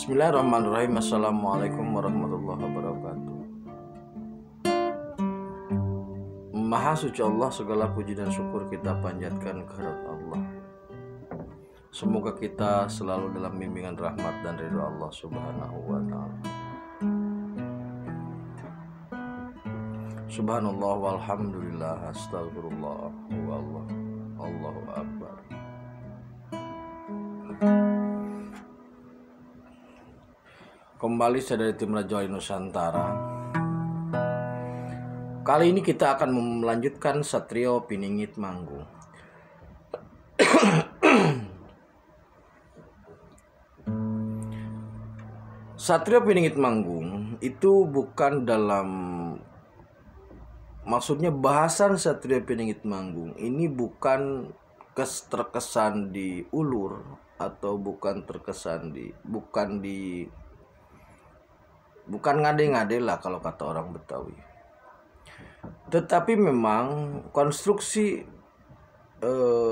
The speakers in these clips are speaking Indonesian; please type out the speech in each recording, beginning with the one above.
Bismillahirrahmanirrahim. Assalamualaikum warahmatullahi wabarakatuh. Maha suci Allah, segala puji dan syukur kita panjatkan kehadirat Allah. Semoga kita selalu dalam bimbingan rahmat dan ridho Allah Subhanahu wa ta'ala. Subhanallah walhamdulillah, astagfirullah wallah, Allahu akbar. Kembali saya dari tim Raja Wali Nusantara. Kali ini kita akan melanjutkan Satrio Piningit Manggung. Satrio Piningit Manggung itu bukan dalam, maksudnya bahasan Satrio Piningit Manggung ini bukan terkesan di ulur atau bukan terkesan di bukan ngade-ngade lah kalau kata orang Betawi. Tetapi memang konstruksi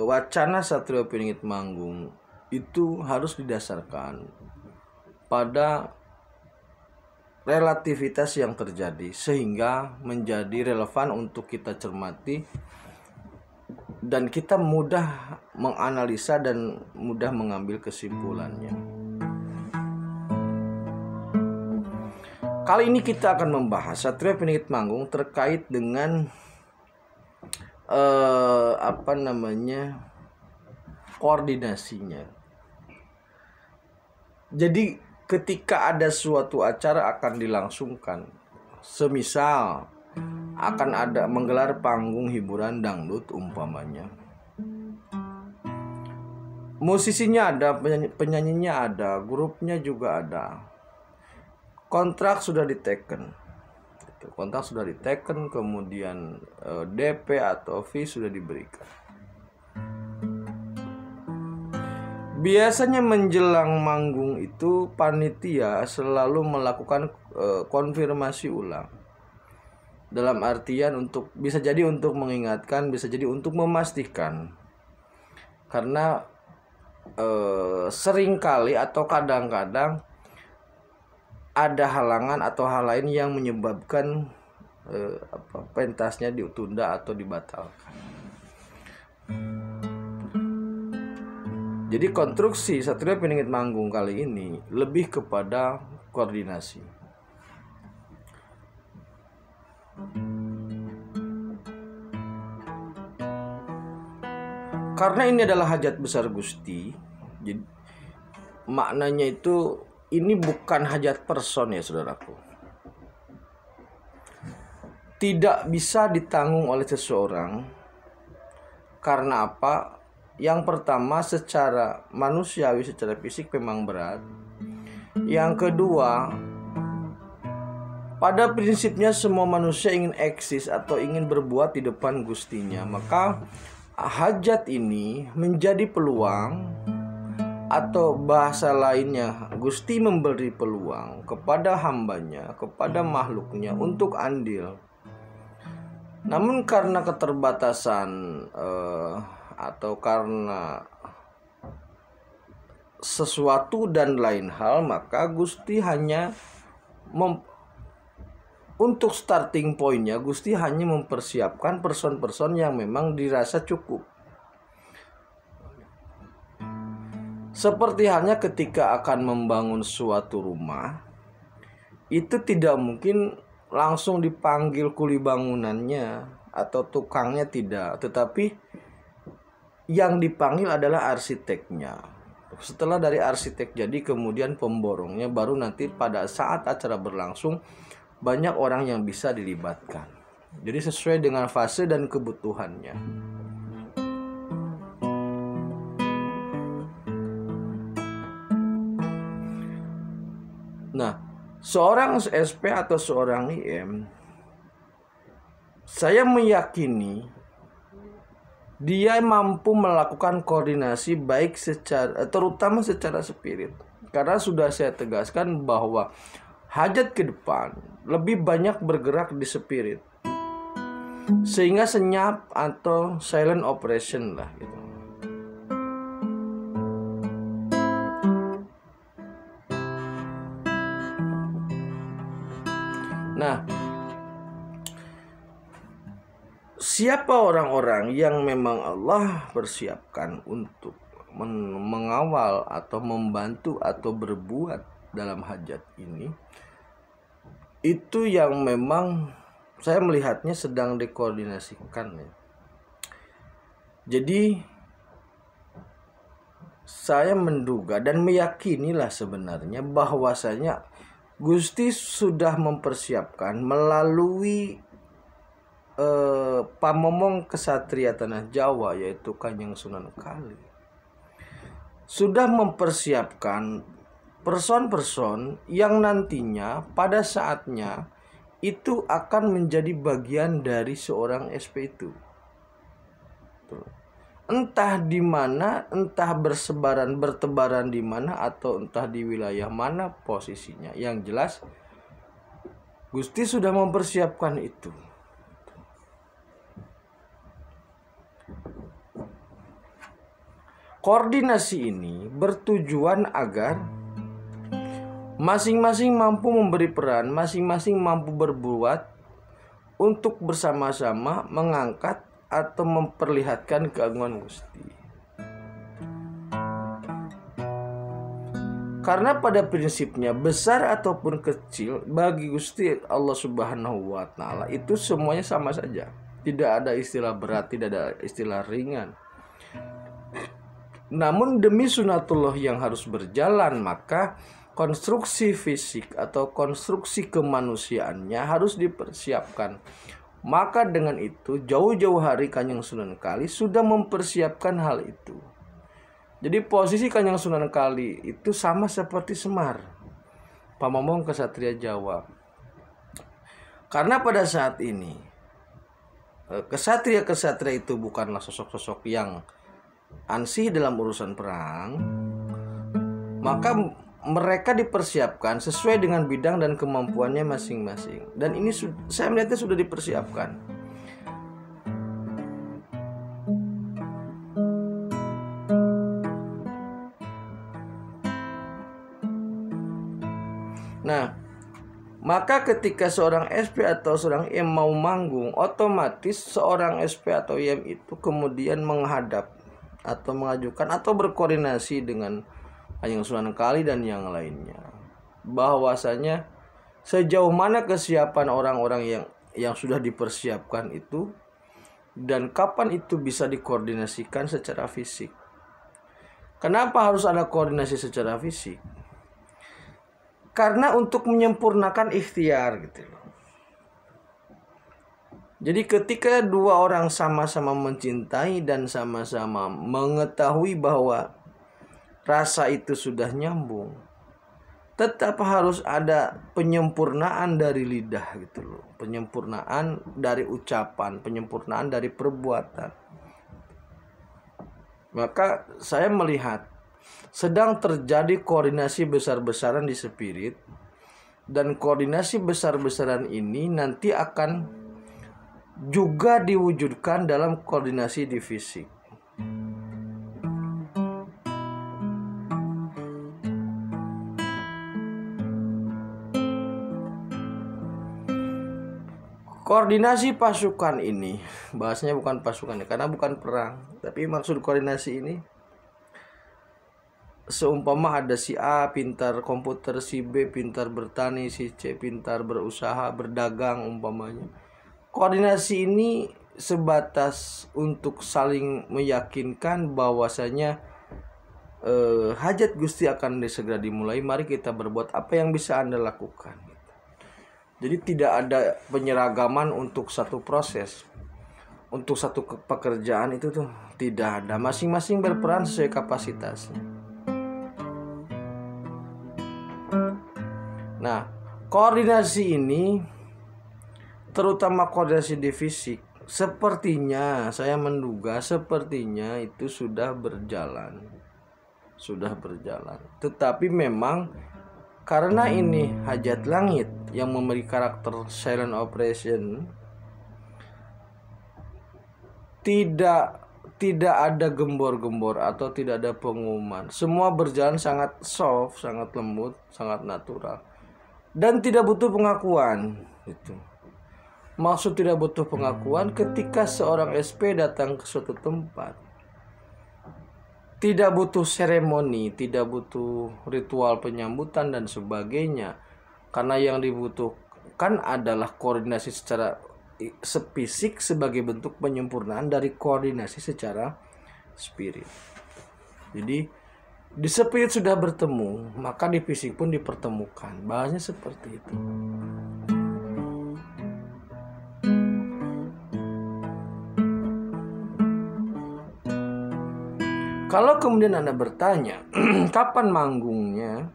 wacana Satrio Piningit Manggung itu harus didasarkan pada relativitas yang terjadi sehingga menjadi relevan untuk kita cermati dan kita mudah menganalisa dan mudah mengambil kesimpulannya. Kali ini kita akan membahas Satrio Piningit Manggung terkait dengan koordinasinya. Jadi ketika ada suatu acara akan dilangsungkan, semisal akan ada menggelar panggung hiburan dangdut umpamanya, musisinya ada, penyanyinya ada, grupnya juga ada. Kontrak sudah diteken, kemudian DP atau fee sudah diberikan. Biasanya menjelang manggung itu panitia selalu melakukan konfirmasi ulang. Dalam artian bisa jadi untuk mengingatkan, bisa jadi untuk memastikan. Karena seringkali atau kadang-kadang ada halangan atau hal lain yang menyebabkan pentasnya ditunda atau dibatalkan. Jadi konstruksi Satrio Piningit Manggung kali ini lebih kepada koordinasi. Karena ini adalah hajat besar Gusti, jadi maknanya itu ini bukan hajat person ya saudaraku. Tidak bisa ditanggung oleh seseorang. Karena apa? Yang pertama, secara manusiawi, secara fisik memang berat. Yang kedua, pada prinsipnya semua manusia ingin eksis atau ingin berbuat di depan Gustinya. Maka hajat ini menjadi peluang, atau bahasa lainnya, Gusti memberi peluang kepada hambanya, kepada makhluknya untuk andil. Namun karena keterbatasan atau karena sesuatu dan lain hal, maka Gusti hanya untuk starting pointnya, Gusti hanya mempersiapkan person-person yang memang dirasa cukup. Seperti halnya ketika akan membangun suatu rumah, itu tidak mungkin langsung dipanggil kuli bangunannya atau tukangnya, tidak, tetapi yang dipanggil adalah arsiteknya. Setelah dari arsitek jadi, kemudian pemborongnya, baru nanti pada saat acara berlangsung banyak orang yang bisa dilibatkan. Jadi sesuai dengan fase dan kebutuhannya. Nah, seorang SP atau seorang IM, saya meyakini dia mampu melakukan koordinasi baik terutama secara spirit. Karena sudah saya tegaskan bahwa hajat ke depan lebih banyak bergerak di spirit. Sehingga senyap atau silent operation lah gitu. Nah, siapa orang-orang yang memang Allah persiapkan untuk mengawal atau membantu atau berbuat dalam hajat ini, itu yang memang saya melihatnya sedang dikoordinasikan ya. Jadi saya menduga dan meyakinilah sebenarnya bahwasanya Gusti sudah mempersiapkan melalui pamomong kesatria tanah Jawa, yaitu Kanjeng Sunan Kali, sudah mempersiapkan person-person yang nantinya pada saatnya itu akan menjadi bagian dari seorang SP itu. Entah di mana, entah bertebaran di mana, atau entah di wilayah mana posisinya. Yang jelas Gusti sudah mempersiapkan itu. Koordinasi ini bertujuan agar masing-masing mampu memberi peran, masing-masing mampu berbuat untuk bersama-sama mengangkat atau memperlihatkan keagungan Gusti. Karena pada prinsipnya besar ataupun kecil bagi Gusti Allah Subhanahu wa taala itu semuanya sama saja. Tidak ada istilah berat, tidak ada istilah ringan. Namun demi sunatullah yang harus berjalan, maka konstruksi fisik atau konstruksi kemanusiaannya harus dipersiapkan. Maka dengan itu jauh-jauh hari Kanjeng Sunan Kali sudah mempersiapkan hal itu. Jadi posisi Kanjeng Sunan Kali itu sama seperti Semar, pamomong kesatria Jawa. Karena pada saat ini kesatria-kesatria itu bukanlah sosok-sosok yang ansih dalam urusan perang, maka mereka dipersiapkan sesuai dengan bidang dan kemampuannya masing-masing. Dan ini saya melihatnya sudah dipersiapkan. Nah, maka ketika seorang SP atau seorang IM mau manggung, otomatis seorang SP atau IM itu kemudian menghadap atau mengajukan atau berkoordinasi dengan Kanjeng Sunan Kali dan yang lainnya, bahwasanya sejauh mana kesiapan orang-orang yang sudah dipersiapkan itu dan kapan itu bisa dikoordinasikan secara fisik. Kenapa harus ada koordinasi secara fisik? Karena untuk menyempurnakan ikhtiar gitu loh. Jadi ketika dua orang sama-sama mencintai dan sama-sama mengetahui bahwa rasa itu sudah nyambung, tetap harus ada penyempurnaan dari lidah gitu loh. Penyempurnaan dari ucapan, penyempurnaan dari perbuatan. Maka saya melihat sedang terjadi koordinasi besar-besaran di spirit, dan koordinasi besar-besaran ini nanti akan juga diwujudkan dalam koordinasi di fisik. Koordinasi pasukan ini, bahasanya bukan pasukan ya, karena bukan perang, tapi maksud koordinasi ini seumpama ada si A pintar komputer, si B pintar bertani, si C pintar berusaha, berdagang umpamanya. Koordinasi ini sebatas untuk saling meyakinkan bahwasanya hajat Gusti akan segera dimulai. Mari kita berbuat apa yang bisa Anda lakukan. Jadi tidak ada penyeragaman untuk satu proses, untuk satu pekerjaan itu tuh tidak ada. Masing-masing berperan sesuai kapasitasnya. Nah, koordinasi ini, terutama koordinasi di fisik, sepertinya saya menduga sepertinya itu sudah berjalan. Tetapi memang karena ini hajat langit yang memberi karakter silent operation, tidak ada gembor-gembor atau tidak ada pengumuman. Semua berjalan sangat soft, sangat lembut, sangat natural, dan tidak butuh pengakuan Itu. Maksud tidak butuh pengakuan ketika seorang SP datang ke suatu tempat. Tidak butuh seremoni, tidak butuh ritual penyambutan dan sebagainya. Karena yang dibutuhkan adalah koordinasi secara fisik sebagai bentuk penyempurnaan dari koordinasi secara spirit. Jadi di spirit sudah bertemu, maka di fisik pun dipertemukan. Bahasanya seperti itu. Kalau kemudian Anda bertanya, kapan manggungnya?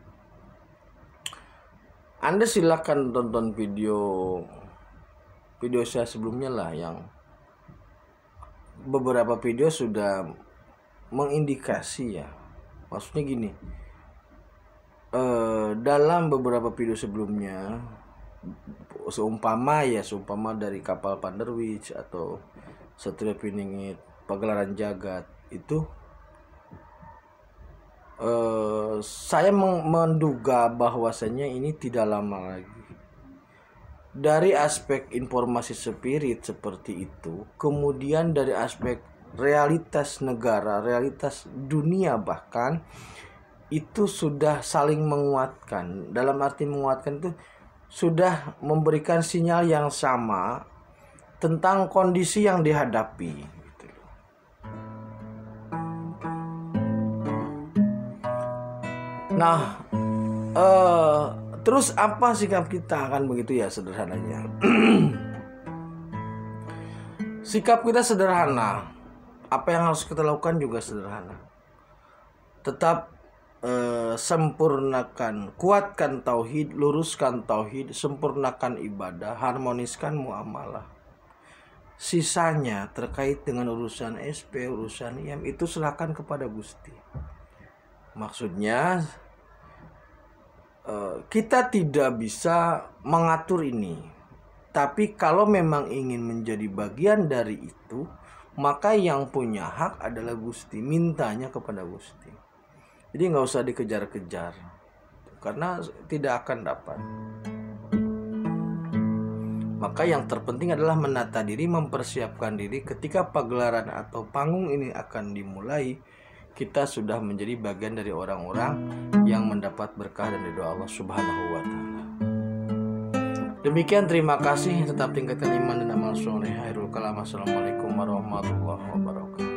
Anda silakan tonton video saya sebelumnya lah, yang beberapa video sudah mengindikasi ya. Maksudnya gini, dalam beberapa video sebelumnya, seumpama dari kapal Panderwich atau Satria Piningit, Pagelaran Jagat itu, saya menduga bahwasannya ini tidak lama lagi. Dari aspek informasi spirit seperti itu, kemudian dari aspek realitas negara, realitas dunia bahkan, itu sudah saling menguatkan. Dalam arti menguatkan itu sudah memberikan sinyal yang sama tentang kondisi yang dihadapi. Nah, terus apa sikap kita, kan begitu ya sederhananya. Sikap kita sederhana, apa yang harus kita lakukan juga sederhana. Tetap sempurnakan, kuatkan tauhid, luruskan tauhid, sempurnakan ibadah, harmoniskan muamalah. Sisanya terkait dengan urusan SP, urusan IM, itu serahkan kepada Gusti. Maksudnya kita tidak bisa mengatur ini. Tapi kalau memang ingin menjadi bagian dari itu, maka yang punya hak adalah Gusti. Mintanya kepada Gusti. Jadi nggak usah dikejar-kejar, karena tidak akan dapat. Maka yang terpenting adalah menata diri, mempersiapkan diri ketika pagelaran atau panggung ini akan dimulai. Kita sudah menjadi bagian dari orang-orang yang mendapat berkah dari doa Allah Subhanahu wa Ta'ala. Demikian, terima kasih. Tetap tingkatkan iman dan amal soleh. Khairul kalam. Assalamualaikum warahmatullahi wabarakatuh.